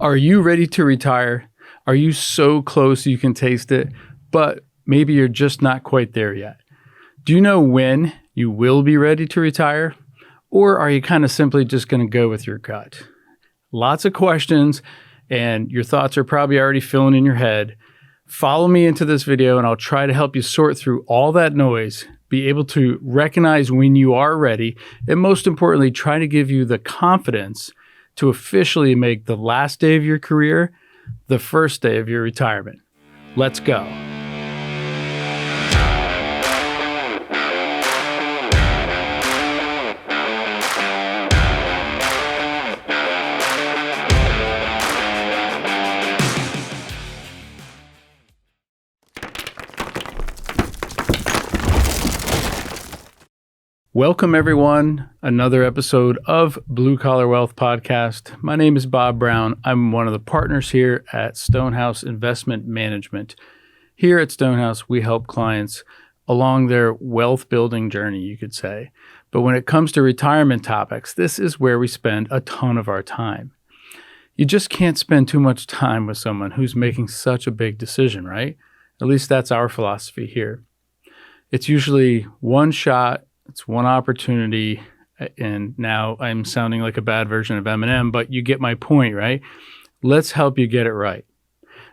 Are you ready to retire? Are you so close you can taste it, but maybe you're just not quite there yet? Do you know when you will be ready to retire? Or are you kind of simply just going to go with your gut? Lots of questions, and your thoughts are probably already filling in your head. Follow me into this video and I'll try to help you sort through all that noise, be able to recognize when you are ready, and most importantly, try to give you the confidence to officially make the last day of your career the first day of your retirement. Let's go. Welcome, everyone. Another episode of Blue Collar Wealth Podcast. My name is Bob Brown. I'm one of the partners here at Stonehouse Investment Management. Here at Stonehouse, we help clients along their wealth building journey, you could say. But when it comes to retirement topics, this is where we spend a ton of our time. You just can't spend too much time with someone who's making such a big decision, right? At least that's our philosophy here. It's usually one shot. It's one opportunity, and now I'm sounding like a bad version of Eminem, but you get my point, right? Let's help you get it right.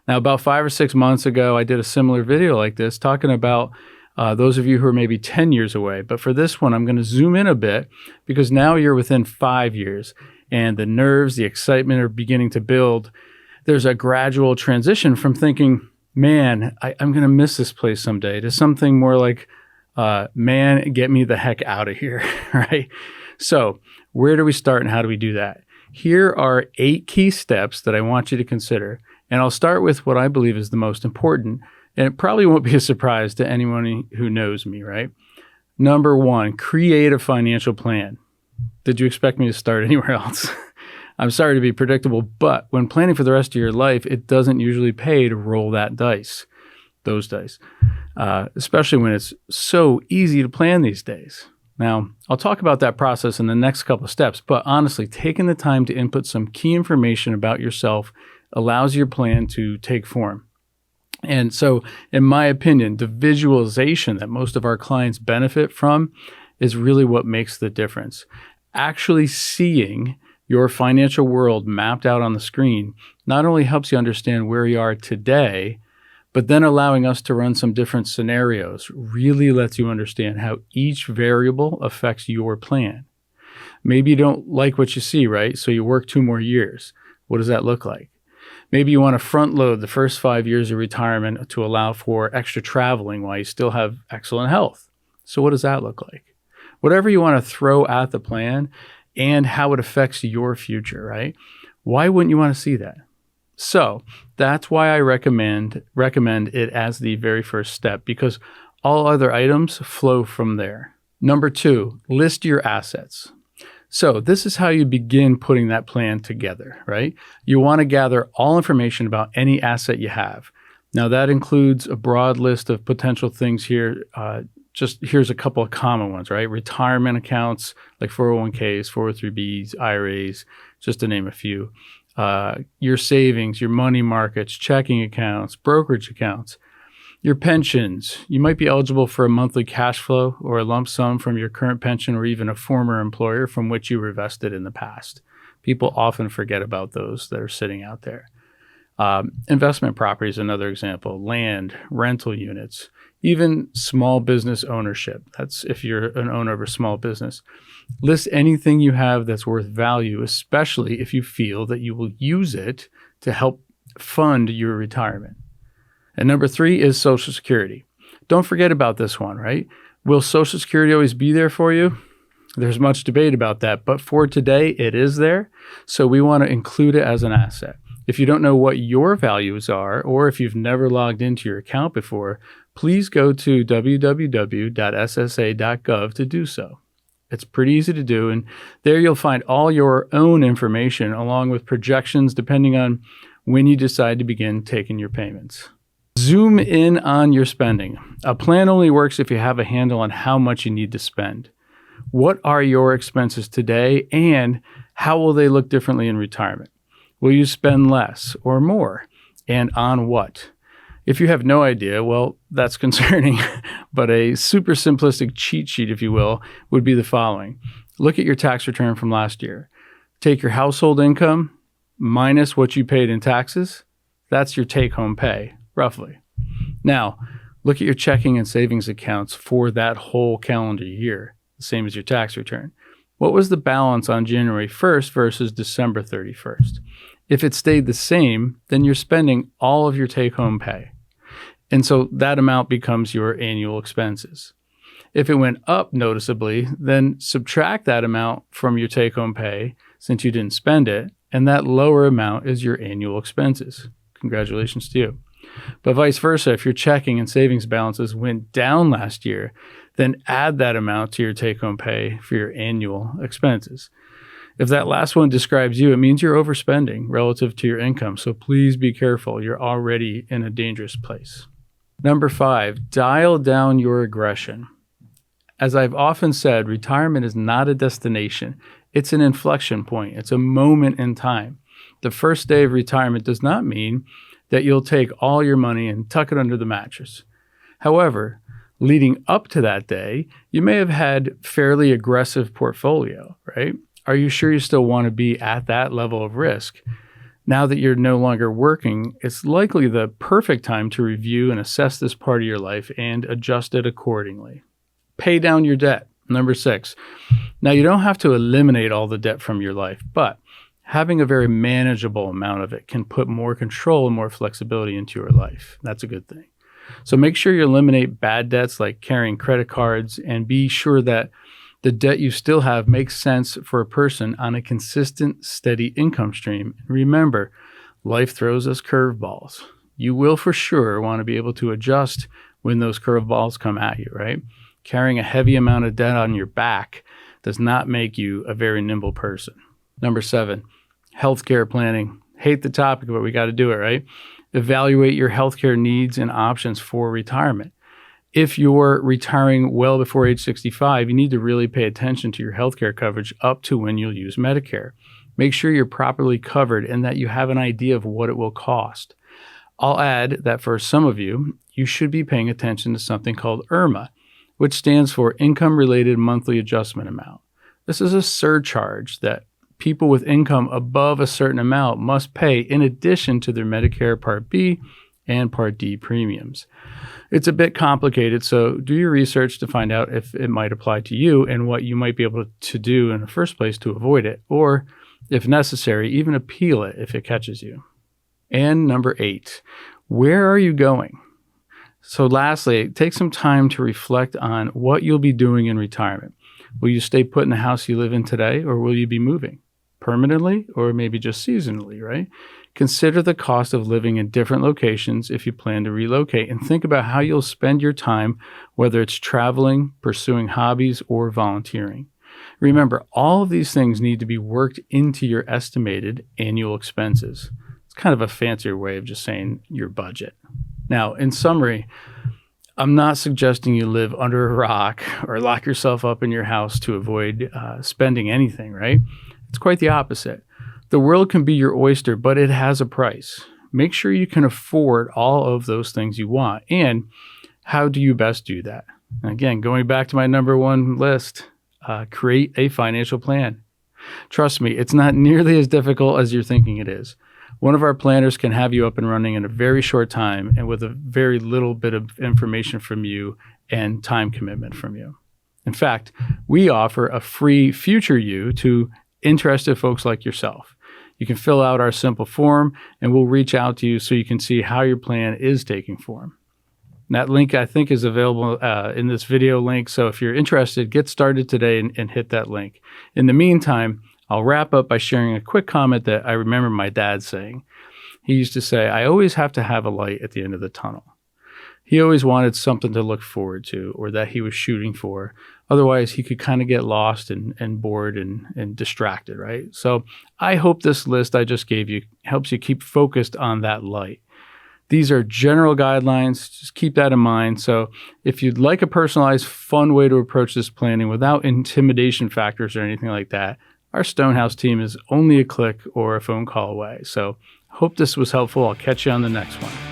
Now, about 5 or 6 months ago, I did a similar video like this, talking about those of you who are maybe 10 years away. But for this one, I'm going to zoom in a bit because now you're within 5 years, and the nerves, the excitement are beginning to build. There's a gradual transition from thinking, man, I'm going to miss this place someday, to something more like, man, get me the heck out of here, right? So where do we start and how do we do that? Here are 8 key steps that I want you to consider. And I'll start with what I believe is the most important. And it probably won't be a surprise to anyone who knows me, right? Number 1, create a financial plan. Did you expect me to start anywhere else? I'm sorry to be predictable, but when planning for the rest of your life, it doesn't usually pay to roll those dice. Especially when it's so easy to plan these days. Now, I'll talk about that process in the next couple of steps, but honestly, taking the time to input some key information about yourself allows your plan to take form. And so, in my opinion, the visualization that most of our clients benefit from is really what makes the difference. Actually seeing your financial world mapped out on the screen not only helps you understand where you are today, but then allowing us to run some different scenarios really lets you understand how each variable affects your plan. Maybe you don't like what you see, right? So you work 2 more years. What does that look like? Maybe you want to front load the first 5 years of retirement to allow for extra traveling while you still have excellent health. So what does that look like? Whatever you want to throw at the plan and how it affects your future, right? Why wouldn't you want to see that? So that's why I recommend it as the very first step, because all other items flow from there. Number 2, list your assets. So this is how you begin putting that plan together, right? You want to gather all information about any asset you have. Now that includes a broad list of potential things here. Just here's a couple of common ones, right? Retirement accounts like 401ks, 403bs, IRAs, just to name a few. Your savings, your money markets, checking accounts, brokerage accounts, your pensions. You might be eligible for a monthly cash flow or a lump sum from your current pension or even a former employer from which you were vested in the past. People often forget about those that are sitting out there. Investment property is another example. Land, rental units, even small business ownership. That's if you're an owner of a small business. List anything you have that's worth value, especially if you feel that you will use it to help fund your retirement. And number 3 is Social Security. Don't forget about this one, right? Will Social Security always be there for you? There's much debate about that, but for today, it is there. So we want to include it as an asset. If you don't know what your values are, or if you've never logged into your account before, please go to www.ssa.gov to do so. It's pretty easy to do, and there you'll find all your own information along with projections depending on when you decide to begin taking your payments. Zoom in on your spending. A plan only works if you have a handle on how much you need to spend. What are your expenses today, and how will they look differently in retirement? Will you spend less or more? And on what? If you have no idea, well, that's concerning. But a super simplistic cheat sheet, if you will, would be the following. Look at your tax return from last year. Take your household income minus what you paid in taxes. That's your take-home pay, roughly. Now, look at your checking and savings accounts for that whole calendar year, the same as your tax return. What was the balance on January 1st versus December 31st? If it stayed the same, then you're spending all of your take-home pay. And so that amount becomes your annual expenses. If it went up noticeably, then subtract that amount from your take-home pay since you didn't spend it, and that lower amount is your annual expenses. Congratulations to you. But vice versa, if your checking and savings balances went down last year, then add that amount to your take-home pay for your annual expenses. If that last one describes you, it means you're overspending relative to your income. So please be careful. You're already in a dangerous place. Number 5, dial down your aggression. As I've often said, retirement is not a destination. It's an inflection point. It's a moment in time. The first day of retirement does not mean that you'll take all your money and tuck it under the mattress. However, leading up to that day, you may have had fairly aggressive portfolio, right? Are you sure you still want to be at that level of risk? Now that you're no longer working, it's likely the perfect time to review and assess this part of your life and adjust it accordingly. Pay down your debt. Number 6. Now, you don't have to eliminate all the debt from your life, but having a very manageable amount of it can put more control and more flexibility into your life. That's a good thing. So make sure you eliminate bad debts like carrying credit cards, and be sure that the debt you still have makes sense for a person on a consistent, steady income stream. Remember, life throws us curveballs. You will for sure want to be able to adjust when those curveballs come at you, right? Carrying a heavy amount of debt on your back does not make you a very nimble person. Number 7, healthcare planning. Hate the topic, but we got to do it, right? Evaluate your healthcare needs and options for retirement. If you're retiring well before age 65, you need to really pay attention to your healthcare coverage up to when you'll use Medicare. Make sure you're properly covered and that you have an idea of what it will cost. I'll add that for some of you, you should be paying attention to something called IRMA, which stands for Income-Related Monthly Adjustment Amount. This is a surcharge that people with income above a certain amount must pay in addition to their Medicare Part B and Part D premiums. It's a bit complicated, so do your research to find out if it might apply to you and what you might be able to do in the first place to avoid it, or, if necessary, even appeal it if it catches you. And number 8, where are you going? So lastly, take some time to reflect on what you'll be doing in retirement. Will you stay put in the house you live in today, or will you be moving permanently, or maybe just seasonally, right? Consider the cost of living in different locations if you plan to relocate, and think about how you'll spend your time, whether it's traveling, pursuing hobbies, or volunteering. Remember, all of these things need to be worked into your estimated annual expenses. It's kind of a fancier way of just saying your budget. Now, in summary, I'm not suggesting you live under a rock or lock yourself up in your house to avoid spending anything, right? It's quite the opposite. The world can be your oyster, but it has a price. Make sure you can afford all of those things you want. And how do you best do that? And again, going back to my number 1 list, create a financial plan. Trust me, it's not nearly as difficult as you're thinking it is. One of our planners can have you up and running in a very short time and with a very little bit of information from you and time commitment from you. In fact, we offer a free Future You to interested folks like yourself. You can fill out our simple form and we'll reach out to you so you can see how your plan is taking form. And that link, I think, is available in this video link. So if you're interested, get started today and hit that link. In the meantime, I'll wrap up by sharing a quick comment that I remember my dad saying. He used to say, I always have to have a light at the end of the tunnel. He always wanted something to look forward to or that he was shooting for. Otherwise, he could kind of get lost and bored and distracted, right? So I hope this list I just gave you helps you keep focused on that light. These are general guidelines. Just keep that in mind. So if you'd like a personalized, fun way to approach this planning without intimidation factors or anything like that, our Stonehouse team is only a click or a phone call away. So hope this was helpful. I'll catch you on the next one.